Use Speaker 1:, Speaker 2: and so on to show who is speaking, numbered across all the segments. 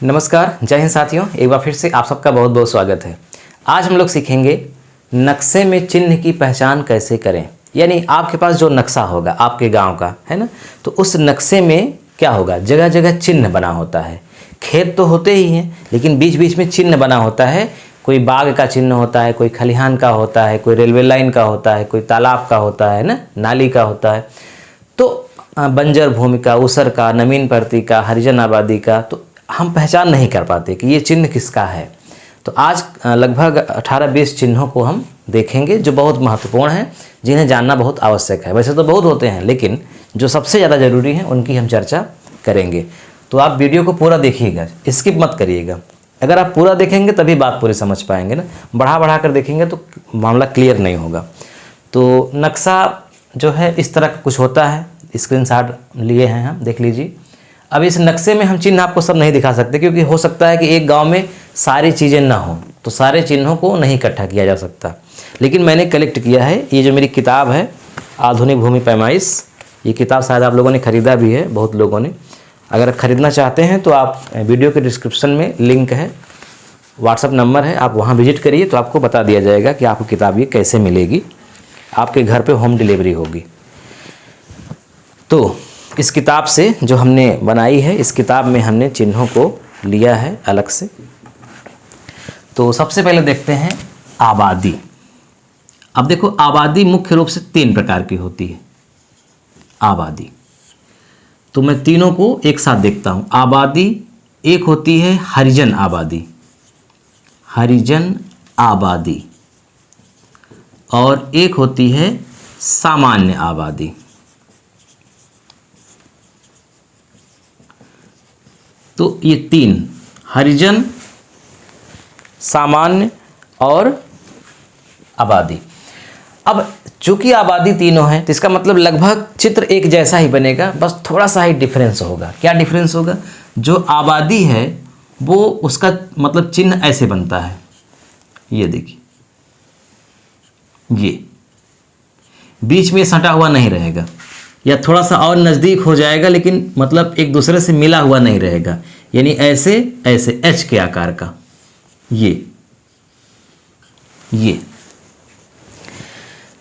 Speaker 1: नमस्कार, जय हिंद साथियों। एक बार फिर से आप सबका बहुत बहुत स्वागत है। आज हम लोग सीखेंगे नक्शे में चिन्ह की पहचान कैसे करें। यानी आपके पास जो नक्शा होगा आपके गांव का, है ना, तो उस नक्शे में क्या होगा, जगह जगह चिन्ह बना होता है। खेत तो होते ही हैं, लेकिन बीच बीच में चिन्ह बना होता है। कोई बाग का चिन्ह होता है, कोई खलिहान का होता है, कोई रेलवे लाइन का होता है, कोई तालाब का होता है ना, नाली का होता है। तो बंजर भूमि का, ऊसर का, नवीन परती का, हरिजन आबादी का, तो हम पहचान नहीं कर पाते कि ये चिन्ह किसका है। तो आज लगभग 18-20 चिन्हों को हम देखेंगे जो बहुत महत्वपूर्ण हैं, जिन्हें जानना बहुत आवश्यक है। वैसे तो बहुत होते हैं, लेकिन जो सबसे ज़्यादा ज़रूरी हैं उनकी हम चर्चा करेंगे। तो आप वीडियो को पूरा देखिएगा, स्किप मत करिएगा। अगर आप पूरा देखेंगे तभी बात पूरी समझ पाएंगे ना, बढ़ा कर देखेंगे तो मामला क्लियर नहीं होगा। तो नक्शा जो है इस तरह का कुछ होता है, स्क्रीनशॉट लिए हैं हम, देख लीजिए। अब इस नक्शे में हम चिन्ह आपको सब नहीं दिखा सकते, क्योंकि हो सकता है कि एक गांव में सारी चीज़ें ना हो, तो सारे चिन्हों को नहीं इकट्ठा किया जा सकता। लेकिन मैंने कलेक्ट किया है। ये जो मेरी किताब है, आधुनिक भूमि पैमाइश, ये किताब शायद आप लोगों ने ख़रीदा भी है, बहुत लोगों ने। अगर ख़रीदना चाहते हैं तो आप वीडियो के डिस्क्रिप्शन में लिंक है, व्हाट्सअप नंबर है, आप वहाँ विजिट करिए तो आपको बता दिया जाएगा कि आपको किताब ये कैसे मिलेगी। आपके घर पे होम डिलीवरी होगी। तो इस किताब से जो हमने बनाई है, इस किताब में हमने चिन्हों को लिया है अलग से। तो सबसे पहले देखते हैं आबादी। अब देखो, आबादी मुख्य रूप से 3 प्रकार की होती है। आबादी तो मैं तीनों को एक साथ देखता हूँ। आबादी एक होती है हरिजन आबादी, हरिजन आबादी, और एक होती है सामान्य आबादी। तो ये 3, हरिजन, सामान्य और आबादी। अब चूंकि आबादी तीनों है तो इसका मतलब लगभग चित्र एक जैसा ही बनेगा, बस थोड़ा सा ही डिफरेंस होगा। क्या डिफरेंस होगा? जो आबादी है वो उसका मतलब चिन्ह ऐसे बनता है, ये देखिए, ये बीच में सटा हुआ नहीं रहेगा, या थोड़ा सा और नज़दीक हो जाएगा, लेकिन मतलब एक दूसरे से मिला हुआ नहीं रहेगा। यानी ऐसे ऐसे एच के आकार का ये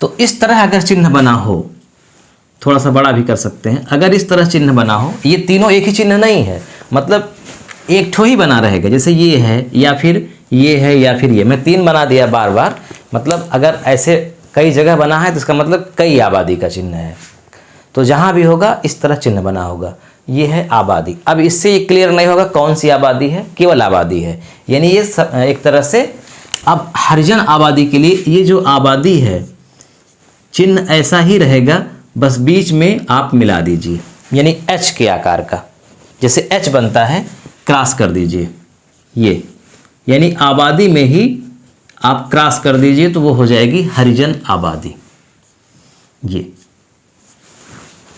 Speaker 1: तो इस तरह अगर चिन्ह बना हो, थोड़ा सा बड़ा भी कर सकते हैं, अगर इस तरह चिन्ह बना हो, ये तीनों एक ही चिन्ह नहीं है, मतलब एक ठो ही बना रहेगा। जैसे ये है या फिर ये है या फिर ये, मैं 3 बना दिया बार बार, मतलब अगर ऐसे कई जगह बना है तो इसका मतलब कई आबादी का चिन्ह है। तो जहाँ भी होगा इस तरह चिन्ह बना होगा, ये है आबादी। अब इससे ये क्लियर नहीं होगा कौन सी आबादी है, केवल आबादी है। यानी ये एक तरह से। अब हरिजन आबादी के लिए ये जो आबादी है, चिन्ह ऐसा ही रहेगा, बस बीच में आप मिला दीजिए, यानी एच के आकार का, जैसे एच बनता है क्रॉस कर दीजिए ये, यानी आबादी में ही आप क्रॉस कर दीजिए तो वो हो जाएगी हरिजन आबादी। ये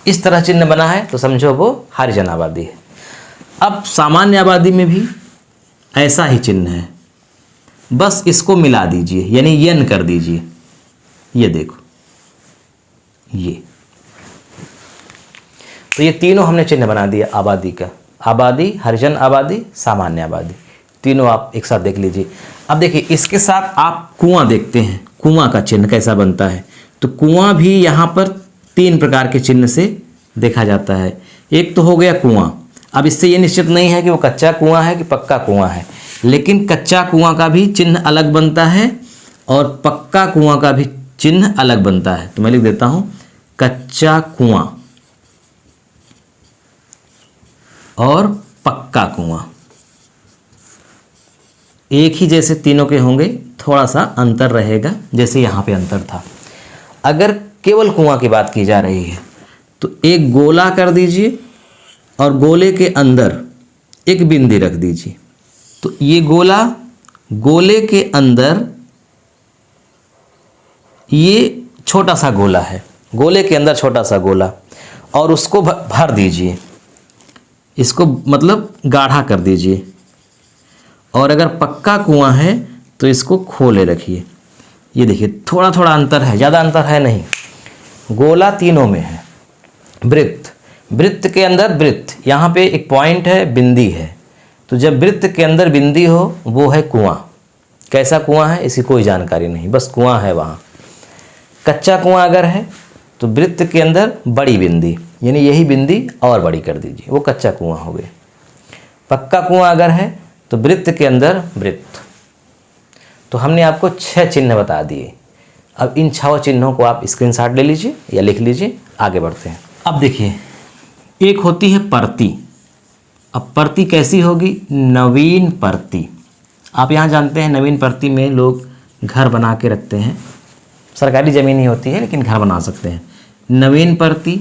Speaker 1: इस तरह चिन्ह बना है तो समझो वो हरिजन आबादी है। अब सामान्य आबादी में भी ऐसा ही चिन्ह है, बस इसको मिला दीजिए, यानी यन कर दीजिए। ये देखो, ये तो ये तीनों हमने चिन्ह बना दिया आबादी का। आबादी, हरिजन आबादी, सामान्य आबादी, तीनों आप एक साथ देख लीजिए। अब देखिए, इसके साथ आप कुआं देखते हैं, कुआं का चिन्ह कैसा बनता है। तो कुआं भी यहाँ पर 3 प्रकार के चिन्ह से देखा जाता है। एक तो हो गया कुआं। अब इससे ये निश्चित नहीं है कि वो कच्चा कुआं है कि पक्का कुआं है, लेकिन कच्चा कुआं का भी चिन्ह अलग बनता है और पक्का कुआं का भी चिन्ह अलग बनता है। तो मैं लिख देता हूं, कच्चा कुआं और पक्का कुआं एक ही जैसे तीनों के होंगे, थोड़ा सा अंतर रहेगा, जैसे यहाँ पे अंतर था। अगर केवल कुआं की बात की जा रही है तो एक गोला कर दीजिए और गोले के अंदर एक बिंदी रख दीजिए। तो ये गोला, गोले के अंदर ये छोटा सा गोला है, गोले के अंदर छोटा सा गोला, और उसको भर दीजिए, इसको मतलब गाढ़ा कर दीजिए। और अगर पक्का कुआं है तो इसको खोले रखिए। ये देखिए, थोड़ा थोड़ा अंतर है, ज़्यादा अंतर है नहीं। गोला तीनों में है। वृत्त, वृत्त के अंदर वृत्त, यहाँ पे एक पॉइंट है, बिंदी है, तो जब वृत्त के अंदर बिंदी हो वो है कुआं। कैसा कुआं है इसकी कोई जानकारी नहीं, बस कुआं है वहाँ। कच्चा कुआं अगर है तो वृत्त के अंदर बड़ी बिंदी, यानी यही बिंदी और बड़ी कर दीजिए, वो कच्चा कुआं हो गया। पक्का कुआं अगर है तो वृत्त के अंदर वृत्त। तो हमने आपको 6 चिन्ह बता दिए। अब इन 6 चिन्हों को आप स्क्रीनशॉट ले लीजिए या लिख लीजिए, आगे बढ़ते हैं। अब देखिए, एक होती है परती। अब परती कैसी होगी? नवीन परती। आप यहाँ जानते हैं नवीन परती में लोग घर बना के रखते हैं, सरकारी ज़मीन ही होती है लेकिन घर बना सकते हैं। नवीन परती।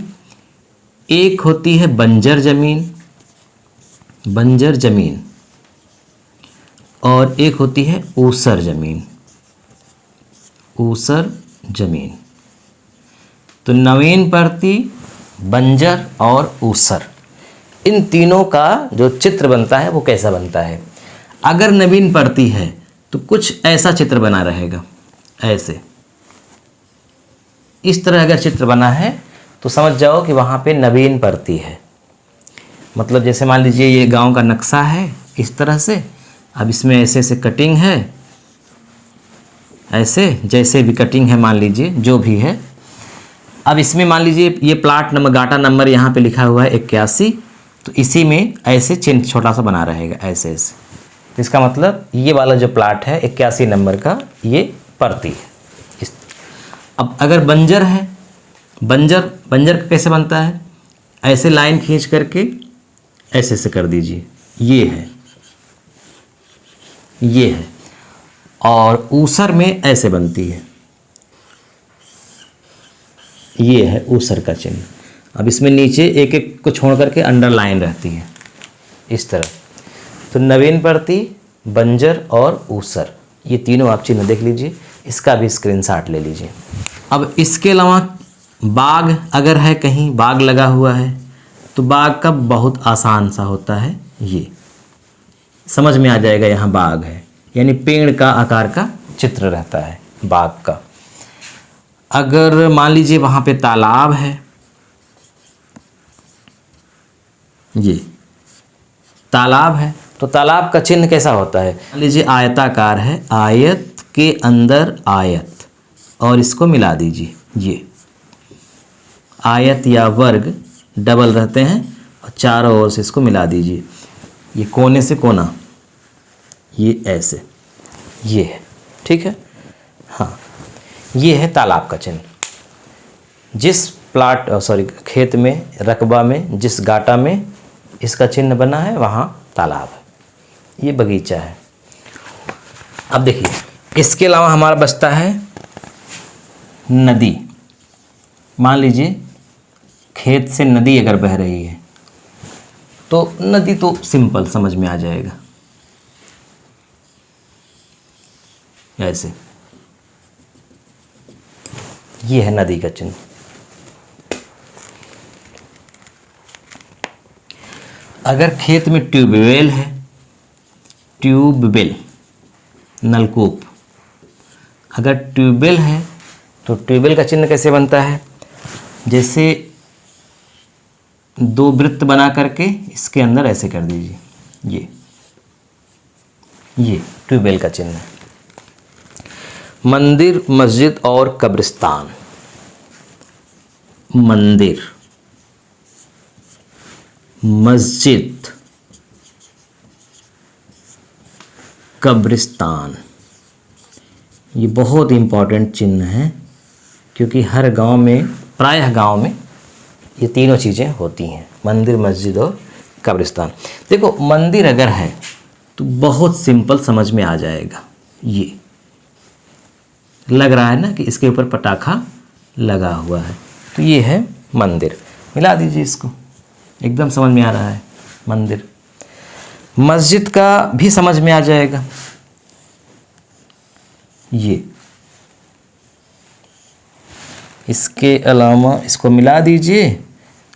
Speaker 1: एक होती है बंजर ज़मीन, बंजर ज़मीन, और एक होती है ऊसर ज़मीन, ऊसर ज़मीन। तो नवीन परती, बंजर और ऊसर, इन तीनों का जो चित्र बनता है वो कैसा बनता है? अगर नवीन परती है तो कुछ ऐसा चित्र बना रहेगा, ऐसे इस तरह अगर चित्र बना है तो समझ जाओ कि वहाँ पे नवीन परती है। मतलब जैसे मान लीजिए ये गांव का नक्शा है इस तरह से, अब इसमें ऐसे ऐसे कटिंग है, ऐसे जैसे भी कटिंग है मान लीजिए जो भी है। अब इसमें मान लीजिए ये प्लाट नंबर, गाटा नंबर यहाँ पे लिखा हुआ है 81, तो इसी में ऐसे चिन्ह छोटा सा बना रहेगा, ऐसे ऐसे। तो इसका मतलब ये वाला जो प्लाट है 81 नंबर का, ये परती है। अब अगर बंजर है, बंजर का कैसे बनता है? ऐसे लाइन खींच करके ऐसे से कर दीजिए, ये है, ये है। और ऊसर में ऐसे बनती है, ये है ऊसर का चिन्ह। अब इसमें नीचे एक एक को छोड़ करके अंडरलाइन रहती है इस तरह। तो नवीन परती, बंजर और ऊसर, ये तीनों आप चिन्ह देख लीजिए, इसका भी स्क्रीनशॉट ले लीजिए। अब इसके अलावा बाग अगर है, कहीं बाग लगा हुआ है तो बाग का बहुत आसान सा होता है, ये समझ में आ जाएगा यहाँ बाग है, यानी पेड़ का आकार का चित्र रहता है बाग का। अगर मान लीजिए वहाँ पे तालाब है, ये तालाब है, तो तालाब का चिन्ह कैसा होता है? मान लीजिए आयताकार है, आयत के अंदर आयत, और इसको मिला दीजिए, ये आयत या वर्ग डबल रहते हैं और चारों ओर से इसको मिला दीजिए, ये कोने से कोना, ये ऐसे, ये है, ठीक है। हाँ, ये है तालाब का चिन्ह। जिस प्लाट खेत में, रकबा में, जिस गाटा में इसका चिन्ह बना है वहाँ तालाब है, ये बगीचा है। अब देखिए, इसके अलावा हमारा बचता है नदी। मान लीजिए खेत से नदी अगर बह रही है तो नदी तो सिंपल समझ में आ जाएगा, ऐसे, ये है नदी का चिन्ह। अगर खेत में ट्यूबवेल है, ट्यूबवेल नलकूप, अगर ट्यूबवेल है तो ट्यूबवेल का चिन्ह कैसे बनता है? जैसे 2 वृत्त बना करके इसके अंदर ऐसे कर दीजिए, ये ट्यूबवेल का चिन्ह है। मंदिर, मस्जिद और कब्रिस्तान। मंदिर, मस्जिद, कब्रिस्तान, ये बहुत इम्पॉर्टेंट चिन्ह है, क्योंकि हर गांव में, प्रायः गांव में ये तीनों चीज़ें होती हैं, मंदिर, मस्जिद और कब्रिस्तान। देखो, मंदिर अगर है तो बहुत सिंपल समझ में आ जाएगा, ये लग रहा है ना कि इसके ऊपर पटाखा लगा हुआ है, तो ये है मंदिर। मिला दीजिए इसको, एकदम समझ में आ रहा है मंदिर। मस्जिद का भी समझ में आ जाएगा, ये। इसके अलावा इसको मिला दीजिए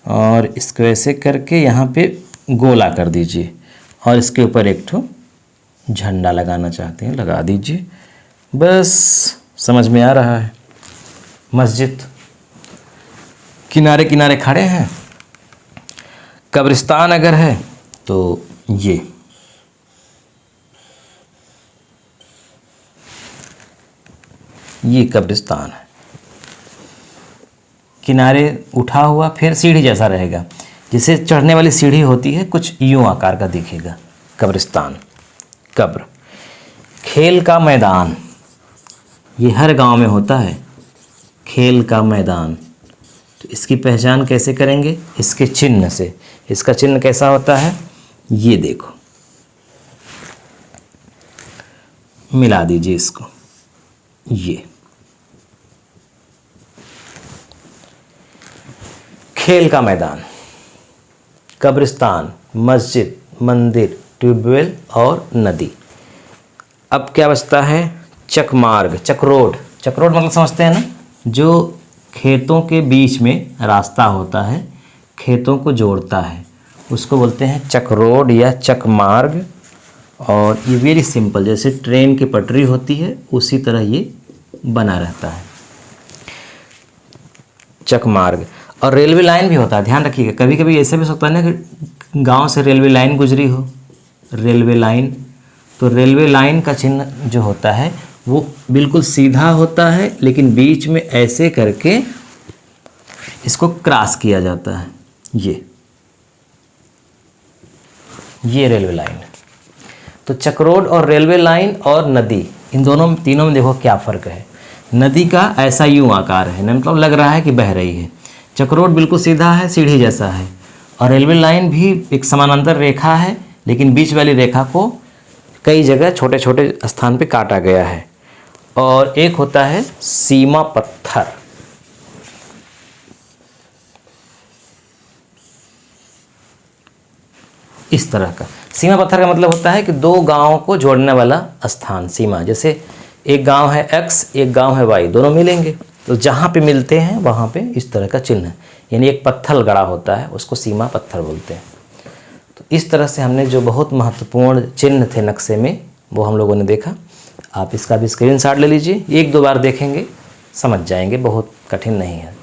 Speaker 1: और इसको ऐसे करके यहाँ पे गोला कर दीजिए, और इसके ऊपर एक ठो झंडा लगाना चाहते हैं लगा दीजिए, बस समझ में आ रहा है। मस्जिद किनारे किनारे खड़े हैं। कब्रिस्तान अगर है तो ये ये कब्रिस्तान है, किनारे उठा हुआ, फिर सीढ़ी जैसा रहेगा, जिसे चढ़ने वाली सीढ़ी होती है कुछ यूं आकार का दिखेगा। कब्रिस्तान, कब्र। खेल का मैदान, ये हर गांव में होता है, खेल का मैदान। तो इसकी पहचान कैसे करेंगे? इसके चिन्ह से। इसका चिन्ह कैसा होता है? ये देखो, मिला दीजिए इसको, ये खेल का मैदान, कब्रिस्तान, मस्जिद, मंदिर, ट्यूबवेल और नदी। अब क्या बचता है? चकमार्ग, चकरोड। चकरोड मतलब समझते हैं ना, जो खेतों के बीच में रास्ता होता है, खेतों को जोड़ता है, उसको बोलते हैं चकरोड या चकमार्ग। और ये वेरी सिंपल, जैसे ट्रेन की पटरी होती है उसी तरह ये बना रहता है, चकमार्ग। और रेलवे लाइन भी होता है, ध्यान रखिएगा। कभी कभी ऐसे भी हो सकता है ना कि गांव से रेलवे लाइन गुजरी हो, रेलवे लाइन, तो रेलवे लाइन का चिन्ह जो होता है वो बिल्कुल सीधा होता है, लेकिन बीच में ऐसे करके इसको क्रॉस किया जाता है। ये रेलवे लाइन। तो चकरोड और रेलवे लाइन और नदी, इन दोनों तीनों में देखो क्या फ़र्क है। नदी का ऐसा यूं आकार है, मतलब लग रहा है कि बह रही है। चकरोड बिल्कुल सीधा है, सीढ़ी जैसा है। और रेलवे लाइन भी एक समानांतर रेखा है, लेकिन बीच वाली रेखा को कई जगह छोटे छोटे स्थान पे काटा गया है। और एक होता है सीमा पत्थर। इस तरह का सीमा पत्थर का मतलब होता है कि दो गांवों को जोड़ने वाला स्थान, सीमा। जैसे एक गांव है X, एक गांव है Y, दोनों मिलेंगे, तो जहाँ पे मिलते हैं वहाँ पे इस तरह का चिन्ह, यानी एक पत्थर गड़ा होता है, उसको सीमा पत्थर बोलते हैं। तो इस तरह से हमने जो बहुत महत्वपूर्ण चिन्ह थे नक्शे में वो हम लोगों ने देखा। आप इसका भी स्क्रीनशॉट ले लीजिए, एक दो बार देखेंगे समझ जाएंगे, बहुत कठिन नहीं है।